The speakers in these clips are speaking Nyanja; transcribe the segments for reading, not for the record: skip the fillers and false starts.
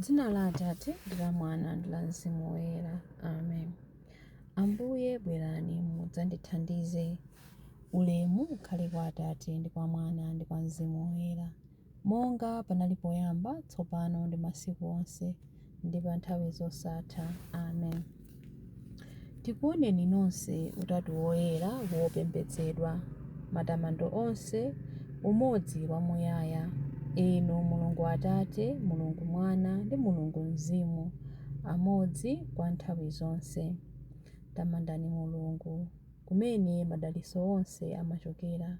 Dzina la Atate ndi la Mwana ndi la Mzimu Woyera. Amen. Ambuye bwerani mudzandithandize. Ulemu ukhale kwa Atate ndi kwa Mwana ndi kwa Mzimu Woyera, monga panali poyamba, tsopano ndi masiku onse ndi pa nthawi zosatha. Amen. Tikuoneni nonse Utatu Woyera wopembedzedwa, matamando onse, umodzi wamuyaya, inu Mulungu Atate, Mulungu Mwana ndi Mulungu Mzimu, amodzi kwa nthawi zonse. Tamandani Mulungu, kumene madalitso onse amachokera.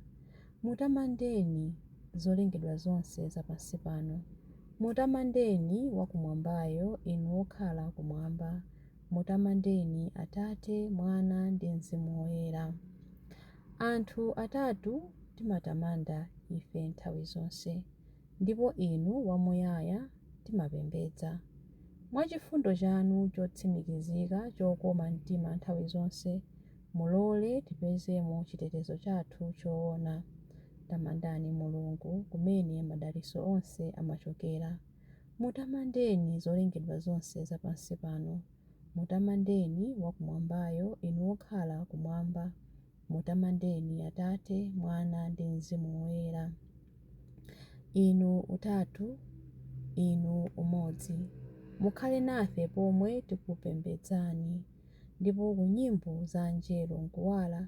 Mutamandeni zolengedwa zonse zapansi pano. Mutamandeni wakumwambayo, inu okhala kumwamba. Mutamandeni Atate, Mwana ndi Mzimu Woyera. Anthu atatu timatamanda ife nthawi zonse, ndipo inu wamuyaya timapembedza. Mwachifundo chanu chotsimikizika chokoma mtima nthawi zonse, mulole tipezemo chitetezo chathu choona. Tamandani Mulungu, kumene madalitso onse amachokera. Mutamandeni zolengedwa zonse zapansi pano. Mutamandeni wakumwambayo, inu okhala kumwamba. Mutamandeni Atate, Mwana ndi Mzimu Woyera. Inu utatu, inu umodzi, mukhale nafe pomwe tikupembedzani, ndipo ku nyimbo za angelo nkuwala,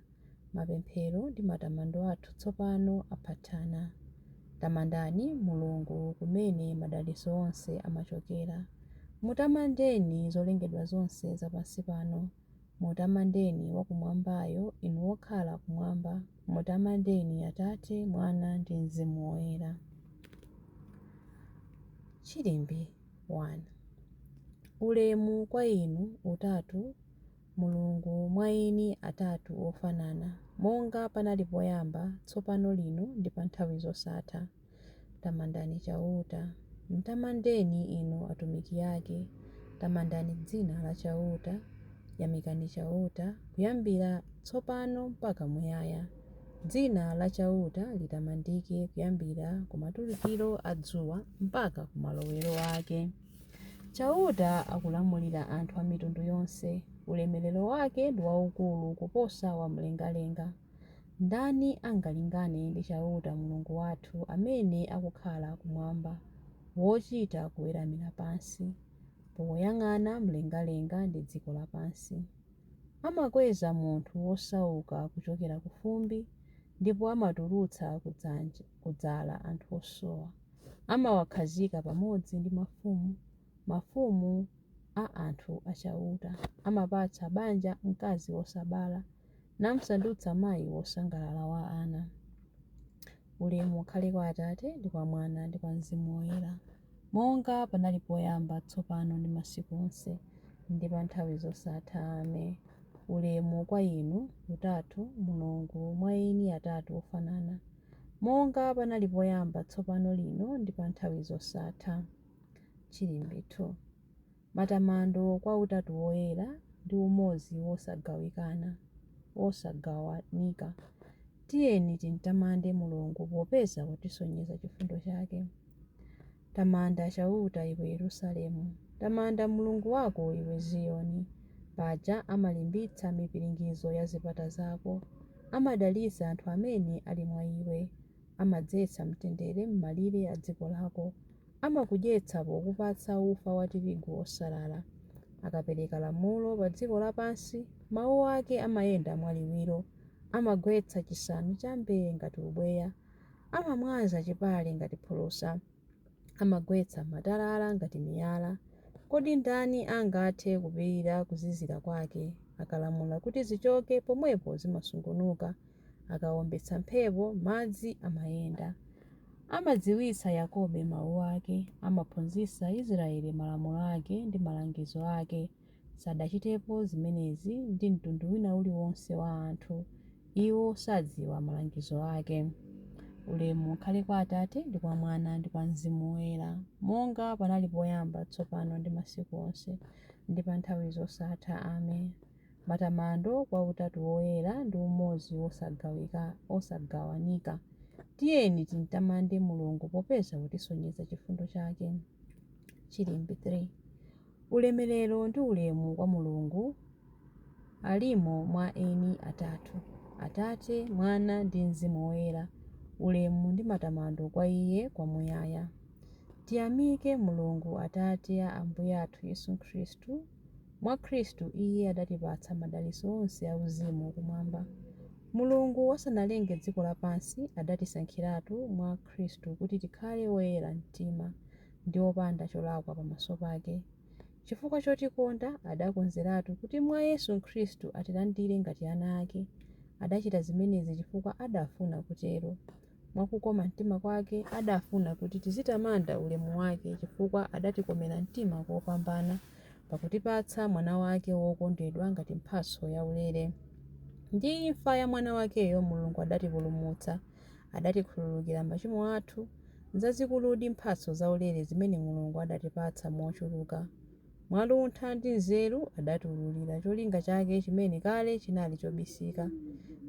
mapemphero ndi matamando athu tsopano aphatana. Tamandani Mulungu, kumene madalitso onse amachokera. Mutamandeni zolengedwa zonse zapansi pano. Mutamandeni wakumwambayo, inu okhala kumwamba. Mutamandeni Atate, Mwana ndi Mzimu Woyera. Chilimbi 1. Ulemu kwa inu utatu, Mulungu mwa eni atatu ofanana, monga panali poyamba, tsopano lino ndi pa nthawi zosatha. Tamandani chauta. Mtamandeni inu atumiki ake. Tamandani dzina la chauta. Yamikani chauta, kuyambira tsopano mpaka muyaya. Dzina la chauta litamandike kuyambira kumatulukiro a dzuwa mpaka kumalowero ake. Chauta akulamulira anthu a mitundu yonse. Ulemerero wake ndi waukulu kuposa wamlengalenga. Ndani angalingane ndi chauta Mulungu wathu, amene akukhala kumwamba, wochita kuweramira pansi, poyang'ana mlengalenga ndi dziko lapansi. Amakweza munthu wosauka kuchokera ku fumbi, ndipo amatulutsa kudzala anthu osowa. Amawakhazika pamodzi ndi mafumu a anthu achauta. Amapatsa banja mkazi wosabala, namsandutsa mayi wosangalala wa ana. Ulemu ukhale kwa Atate ndi kwa Mwana ndi kwa Mzimu Woyera, monga panali poyamba, tsopano ndi masiku onse ndi pa nthawi zosatha. Amen. Ulemu kwa inu utatu, Mulungu mwa eni atatu ofanana, monga panali poyamba, tsopano lino ndi pa nthawi zosatha. Chilimbi 2. Matamando kwa Utatu Woyera ndi umodzi wosagawanika. Tiyeni timtamande Mulungu popeza watisonyeza chifundo chake. Tamanda chauta iwe Yerusalemu. Tamanda Mulungu wako iwe Ziyoni. Paja amalimbitsa mipiringidzo ya zipata zako. Amadalitsa anthu amene ali mwa iwe. Amadzetsa mtendere m'malire a dziko lako. Amakudyetsa pokupatsa ufa wa tirigu wosalala. Akapereka lamulo pa dziko lapansi, mawu ake amayenda mwaliwiro. Amagwetsa chisanu cha mbere ngati ubweya. Amamwaza chipale ngati phulusa. Amagwetsa matalala ngati miyala. Kodi ndani angathe kupirira kuzizira kwake? Akalamula kuti zichoke, pomwepo zimasungunuka. Akawombetsa mphepo, madzi amayenda. Amadziwitsa Yakobo mawu ake. Amaphunzitsa Israeli malamulo ake ndi malangizo ake. Sadachitepo zimenezi ndi mtundu wina uliwonse wa anthu. Iwo sadziwa malangizo ake. Ulemu ukhale kwa Atate ndi kwa Mwana ndi kwa Mzimu Woyera, monga panali poyamba, tsopano ndi masiku onse ndi pa nthawi zosatha. Amen. Matamando kwa Utatu Woyera ndi umodzi osagawanika. Tiyeni timtamande Mulungu popeza watisonyeza chifundo chake. Chilimbi 3. Ulemerero ndi ulemu kwa Mulungu alimo mwa eni atatu, Atate, Mwana ndi Mzimu Woyera. Ulemu ndi matamando kwa Iye kwamuyaya. Tiyamike Mulungu Atate a Ambuye athu Yesu Khristu. Mwa Khristu Iye adatipatsa madalitso onse auzimu kumwamba. Mulungu wasanalenge dziko lapansi adatisankhiratu mwa Khristu kuti tikhale woyera mtima ndi opanda cholakwa pamaso pake. Chifukwa chotikonda adakonzeratu kuti mwa Yesu Khristu atilandire ngati ana ake. Adachita zimenezi chifukwa adafuna kutero. Mwakukoma mtima kwake adafuna kuti tizitamanda ulemu wake chifukwa adatikomera mtima kopambana pakutipatsa mwana wake wokondedwa ngati mphatso yaulere. Ndi imfa ya mwana wakeyo Mulungu adatipulumutsa, adatikhululukira machimo athu. Zazikuludi mphatso zaulere zimene Mulungu adatipatsa mochuluka. Mwaluntha ndi nzeru adatiwululira cholinga chake chimene kale chinali chobisika.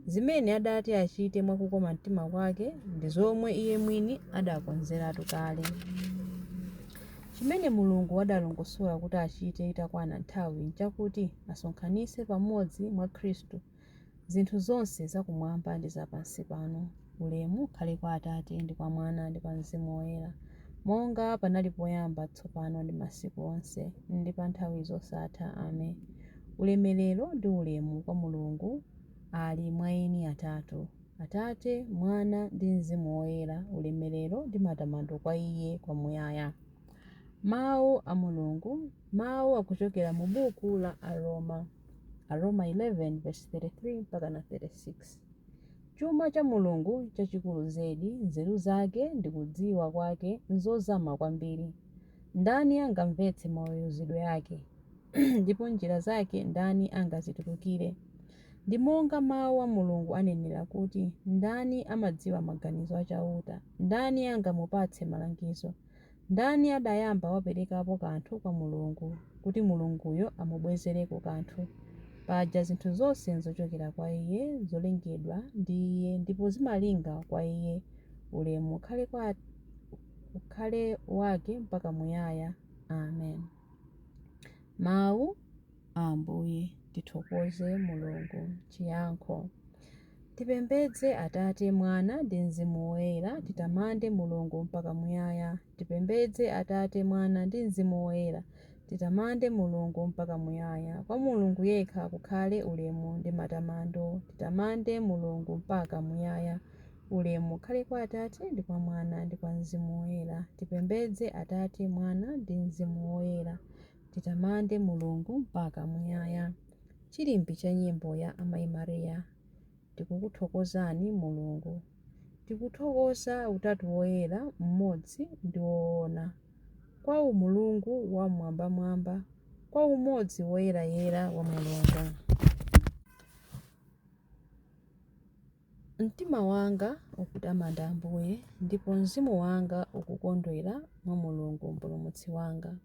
Zimene adati achite mwakukoma mtima kwake ndi zomwe Iye mwini adakonzeratu kale. Chimene Mulungu adalongosola kuti achite itakwana nthawi nchakuti asonkhanitse pamodzi mwa Khristu zinthu zonse zakumwamba ndi zapansi pano. Ulemu ukhale kwa Atate ndi kwa Mwana ndi kwa Mzimu Woyera, monga panali poyamba, tsopano ndi masiku onse ndi pa nthawi zosatha. Amen. Ulemerero ndi ulemu kwa Mulungu ali mwa eni atatu, Atate, Mwana ndi Mzimu Woyera. Ulemerero ndi matamando kwa Iye kwamuyaya. Mawu a Mulungu. Mawu akuchokera mu buku la Aroma 11:33 mpaka na 36. Chuma cha Mulungu chachikulu zedi, nzeru zake ndi kudziwa kwake nzozama kwambiri. Ndani angamvetse maweruzidwe yake? Ndipo njira zake ndani angazitulukire? Ndi monga mawu a Mulungu anenera kuti, ndani amadziwa maganizo achauta? Ndani angamupatse malangizo? Ndani adayamba waperekapo kanthu kwa Mulungu kuti Mulunguyo amubwezereko kanthu? Paja zinthu zonse nzochokera kwa Iye, zolengedwa ndi Iye ndipo zimalinga kwa Iye. Ulemu ukhale wake mpaka muyaya. Amen. Mawu a Ambuye. Tithokoze Mulungu. Chiyankho: tipembedze Atate, Mwana ndi Mzimu Woyera. Titamande Mulungu mpaka muyaya. Tipembedze Atate, Mwana ndi Mzimu Woyera. Titamande Mulungu mpaka muyaya. Kwa Mulungu yekha kukhale ulemu ndi matamando. Titamande Mulungu mpaka muyaya. Ulemu ukhale kwa Atate ndi kwa Mwana ndi kwa Mzimu Woyera. Tipembedze Atate, Mwana ndi Mzimu Woyera. Titamande Mulungu mpaka muyaya. Chilimbi cha nyimbo ya Amayi Mariya. Tikukuthokozani Mulungu. Tikuthokoza Utatu Woyera, mmodzi ndi woona. Kwa umulungu wa mwambamwamba, kwa umodzi woyerayera wa Mulungu. Mtima wanga ukutamanda Ambuye, ndipo mzimu wanga ukukondwera mwa Mulungu mpulumutsi wanga,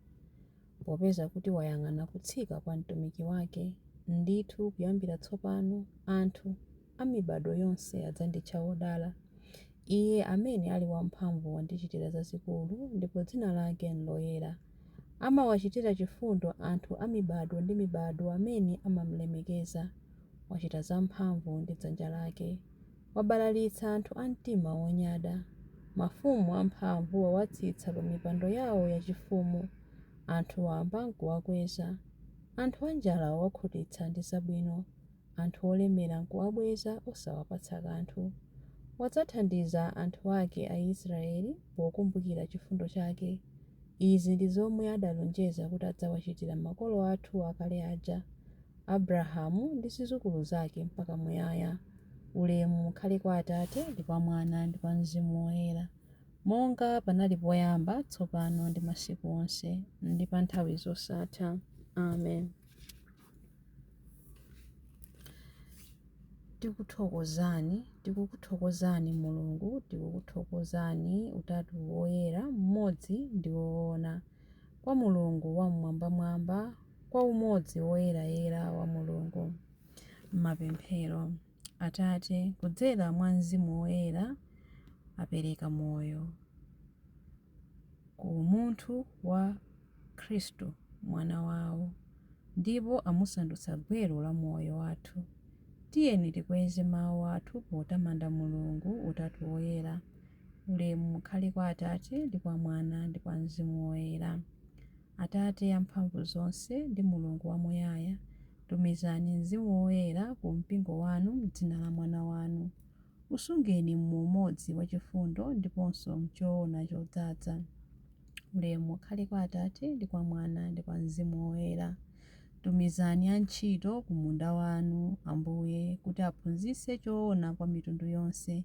popeza kuti wayang'ana kutsika kwa mtumiki wake. Ndithu kuyambira tsopano anthu a mibado yonse adzanditcha wodala. Iye amene ali wamphamvu wandichitira zazikulu, ndipo dzina lake nloyera. Amawachitira chifundo anthu a mibado ndi mibado amene amamulemekeza. Wachita zamphamvu ndi dzanja lake. Wabalalitsa anthu a mtima wonyada. Mafumu amphamvu wawatsitsa pa mipando yawo yachifumu. Anthu wamba nkuwakweza. Anthu anjala wawakhutitsa ndi zabwino. Anthu olemera nkuwabweza osawapatsa kanthu. Wadzathandiza anthu ake a Israeli pokumbukira chifundo chake. Izi ndi zomwe adalonjeza kuti adzawachitira makolo athu akale aja, Abrahamu ndi zidzukulu zake mpaka muyaya. Ulemu ukhale kwa Atate ndi kwa Mwana ndi kwa Mzimu Woyera, monga panali poyamba, tsopano ndi masiku onse ndi pa nthawi zosatha. Amen. Tikukuthokozani Mulungu, tikukuthokozani Utatu Woyera, mmodzi ndi woona. Kwa Mulungu wa mmwambamwamba, kwa umodzi woyerayera wa Mulungu. Mapemphero. Atate, kudzera mwa Mzimu Woyera apereka moyo ku munthu wa Khristu mwana wawo, ndipo amusandutsa gwero la moyo wathu. Tiyeni tikweze mawu athu potamanda Mulungu Utatu Woyera. Ulemu ukhale kwa Atate ndi kwa Mwana ndi kwa Mzimu Woyera. Atate amphamvu zonse ndi Mulungu wamuyaya, tumizani Mzimu Woyera ku mpingo wanu m'dzina la Mwana wanu. Usungeni m'umodzi wachifundo ndiponso m'choona chodzaza. Ulemu ukhale kwa Atate ndi kwa Mwana ndi kwa Mzimu Woyera. Tumizani antchito ku munda wanu, Ambuye, kuti aphunzitse choona kwa mitundu yonse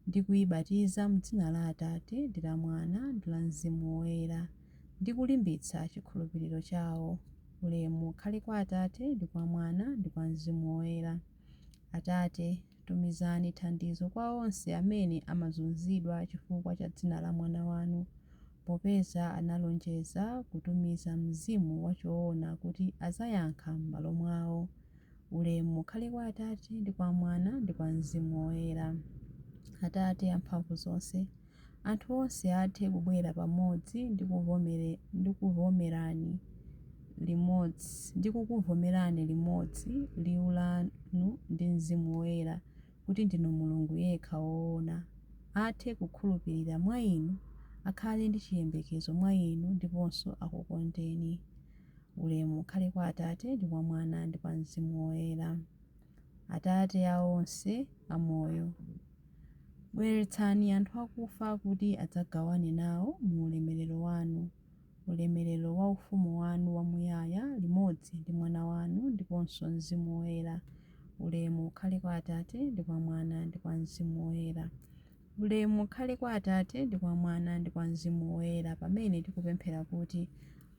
ndi kuyibatiza m'dzina la Atate ndi la Mwana ndi la Mzimu Woyera, ndi kulimbitsa chikhulupiriro chawo. Ulemu ukhale kwa Atate ndi kwa Mwana ndi kwa Mzimu Woyera. Atate, tumizani thandizo kwa onse amene amazunzidwa chifukwa cha dzina la Mwana wanu, popeza analonjeza kutumiza Mzimu wachoona kuti azayankha m'malo mwawo. Ulemu ukhale kwa Atate ndi kwa Mwana ndi kwa Mzimu Woyera. Atate amphamvu zonse, anthu onse athe kubwera pamodzi ndi kukuvomerani limodzi liwu lanu ndi Mzimu Woyera kuti ndinu Mulungu yekha woona. Athe kukhulupirira mwa inu, akhale ndi chiyembekezo mwa inu ndiponso akukondeni. Ulemu ukhale kwa Atate ndi kwa Mwana ndi kwa Mzimu Woyera. Atate a onse amoyo, bweretsani anthu akufa kuti adzagawane nawo mu ulemerero wanu, ulemerero wa ufumu wanu wamuyaya limodzi ndi Mwana wanu ndiponso Mzimu Woyera. Ulemu ukhale kwa Atate ndi kwa Mwana ndi kwa Mzimu Woyera. Ulemu ukhale kwa Atate ndi kwa Mwana ndi kwa Mzimu Woyera, pamene tikupemphera kuti: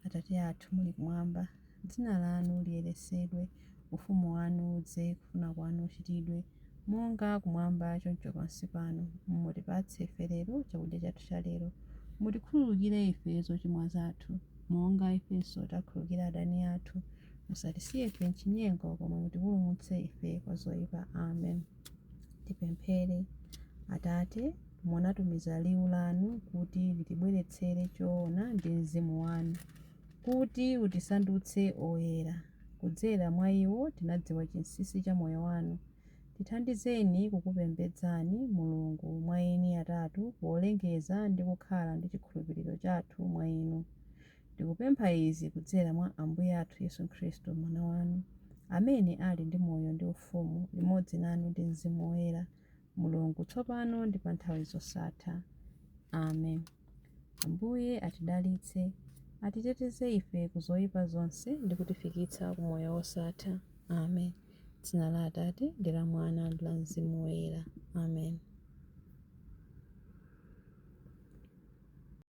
Atate athu muli kumwamba, dzina lanu liyeretsedwe, ufumu wanu udze, kufuna kwanu kuchitidwe monga kumwamba choncho pansi pano. Mutipatse ife lero chakudya chathu cha lero. Mutikhululukire ife zochimwa zathu, monga ifenso takhululukira adani athu. Musatisiye ife m'chinyengo, koma mutipulumutse ife kwa zoyipa. Amen. Tipemphere. Atate, munatumiza liwu lanu kuti litibweretsere choona ndi Mzimu wanu, kuti utisandutse oyera. Kudzera mwa iwo tinadziwa chinsinsi cha moyo wanu. Tithandizeni kukupembedzani Mulungu mwa eni atatu, polengeza ndi kukhala ndi chikhulupiriro chathu mwa inu. Tikupempha izi kudzera mwa Ambuye athu Yesu Khristu mwana wanu, amene ali ndi moyo ndi ufumu limodzi nanu ndi Mzimu Woyera, Mulungu tsopano ndi pa nthawi zosatha. Amen. Ambuye atidalitse, atiteteze ife ku zoyipa zonse ndi kutifikitsa ku moyo wosatha. Amen. Dzina la Atate ndi la Mwana ndi la Mzimu Woyera. Amen.